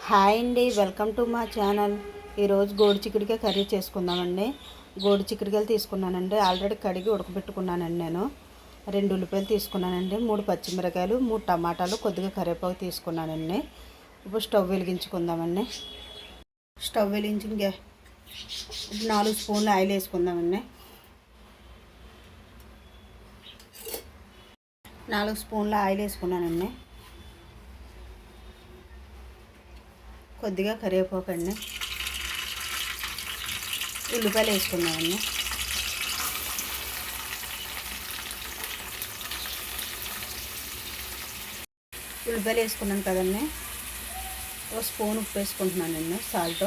Hi అండి, welcome to మా channel. ఈరోజు గోడు చిక్కుడుకాయ కర్రీ చేసుకుందామండి. గోడు చిక్కుడుకాయలు తీసుకున్నానండి, ఆల్రెడీ కడిగి ఉడకబెట్టుకున్నానండి. నేను 2 ఉల్లిపాయలు తీసుకున్నానండి, 3 పచ్చిమిరకాయలు, 3 టమాటాలు, కొద్దిగా కరివేపాకు తీసుకున్నానండి. ఇప్పుడు స్టవ్ వెలిగించుకుందామండి. స్టవ్ వెలిగించి 4 స్పూన్లు ఆయిల్ వేసుకుందామండి. 4 స్పూన్ల ఆయిల్ వేసుకున్నానండి. కొద్దిగా కరివేపాకు అండి, ఉల్లిపాయలు వేసుకున్నామండి. ఉల్లిపాయలు వేసుకున్నాను కదండి, 1 స్పూన్ ఉప్పు వేసుకుంటున్నానండి, సాల్ట్.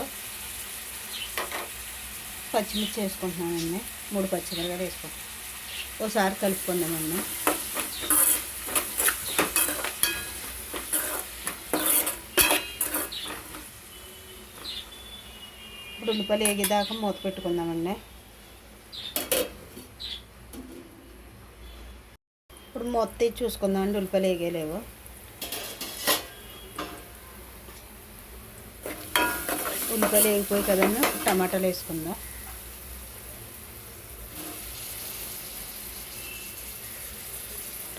పచ్చిమిర్చి వేసుకుంటున్నానండి, 3 పచ్చిమిరకాయలు వేసుకుంటాం. ఒకసారి కలుపుకుందామండి. ఇప్పుడు ఉల్లిపాయలు వేగేదాకా మూత పెట్టుకుందామండి. ఇప్పుడు మూత తీసి చూసుకుందామండి, ఉల్లిపాయలు వేగలేవు. ఉల్లిపాయలు వేగిపోయి కదండి, టమాటాలు వేసుకుందాం.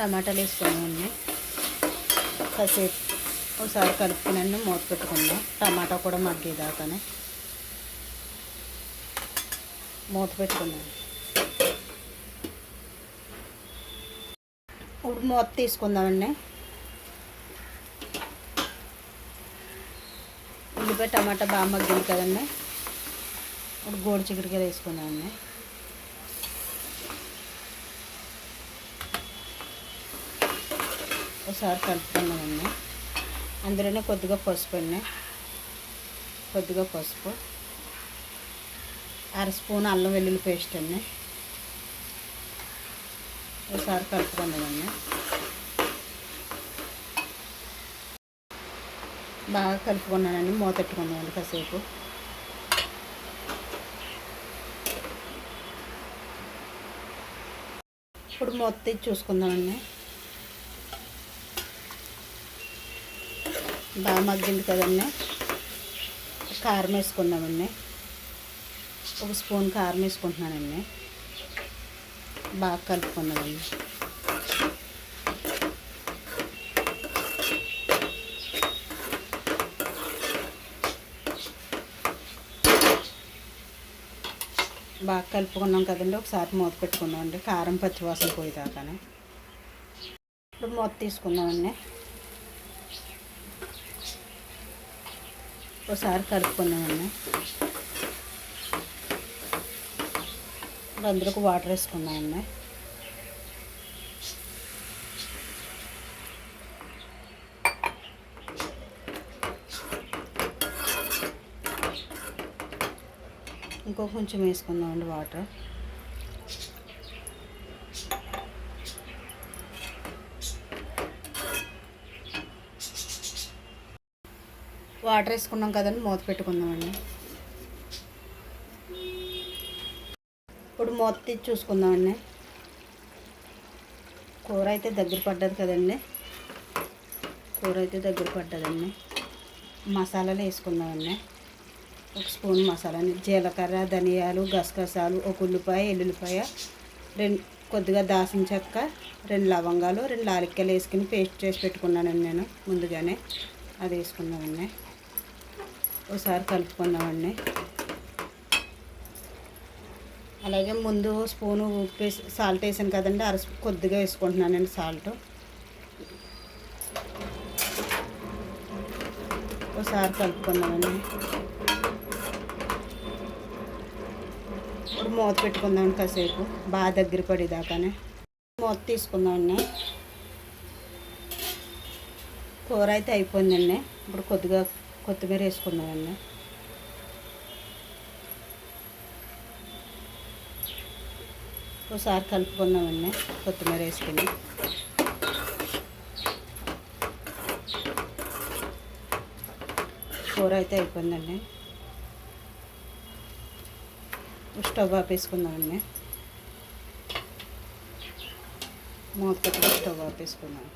టమాటాలు వేసుకున్నామండి, కాసేపు ఒకసారి కలుపుకునండి, మూత పెట్టుకుందాం. టమాటా కూడా మగ్గేదాకానే మూత పెట్టుకున్నాను. ఇప్పుడు మూత తీసుకుందామండి. ఉల్లిపాయ టమాటా బాగా మగ్గింది కదండి, ఇప్పుడు గోడు చిక్కుడుకాయలు వేసుకుందామండి. ఒకసారి కలుపుకుందామండి. అందులోనే కొద్దిగా పసుపు అండి, కొద్దిగా పసుపు, 1/2 స్పూన్ అల్లం వెల్లుల్లి పేస్ట్ అండి. ఒకసారి కలుపుకుందామండి. బాగా కలుపుకున్నానండి, మూత పెట్టుకుందామండి కాసేపు. ఇప్పుడు మూత తీసి చూసుకుందామండి. బాగా మగ్గింది కదండి, కారం వేసుకుందామండి. 1 స్పూన్ కారం వేసుకుంటున్నానండి. బాగా కలుపుకున్నామండి. బాగా కలుపుకున్నాం కదండి, ఒకసారి మూత పెట్టుకుందామండి, కారం పచ్చివాసన పోయేదాకానే. ఇప్పుడు మూత తీసుకుందామండి. ఒకసారి కలుపుకుందామండి. అందులోకి వాటర్ వేసుకున్నామండి. ఇంకో కొంచెం వేసుకుందామండి వాటర్. వాటర్ వేసుకున్నాం కదండి, మూత పెట్టుకుందామండి. ఇప్పుడు మూత తీసి చూసుకుందామండి. కూర అయితే దగ్గర పడ్డది కదండి, కూర అయితే దగ్గర పడ్డదండి. మసాలాలు వేసుకుందామండి. 1 స్పూన్ మసాలాని, జీలకర్ర, ధనియాలు, గసగసాలు, 1 ఉల్లిపాయ, ఎల్లుల్లిపాయ, 2 కొద్దిగా దాల్చిన చెక్క, 2 లవంగాలు, 2 యాలక్కాయలు వేసుకుని పేస్ట్ చేసి పెట్టుకున్నానండి నేను ముందుగానే. అది వేసుకుందామండి. ఒకసారి కలుపుకుందామండి. అలాగే ముందు స్పూను ఉప్పు వేసి సాల్ట్ వేసాను కదండి, కొద్దిగా వేసుకుంటున్నానండి సాల్ట్. ఒకసారి కలుపుకుందామండి. ఇప్పుడు మూత పెట్టుకుందామండి కాసేపు, బాగా దగ్గర పడేదాకానే. మూత తీసుకుందామండి. కూర అయితే అయిపోయిందండి. ఇప్పుడు కొద్దిగా కొత్తిమీర వేసుకుందామండి. ఒకసారి కలుపుకుందామండి, కొత్తిమీర వేసుకుని. కూర అయితే అయిపోయిందండి. స్టవ్ ఆపేసుకుందామండి. మూత పెట్టుకుని స్టవ్ ఆపేసుకుందాం.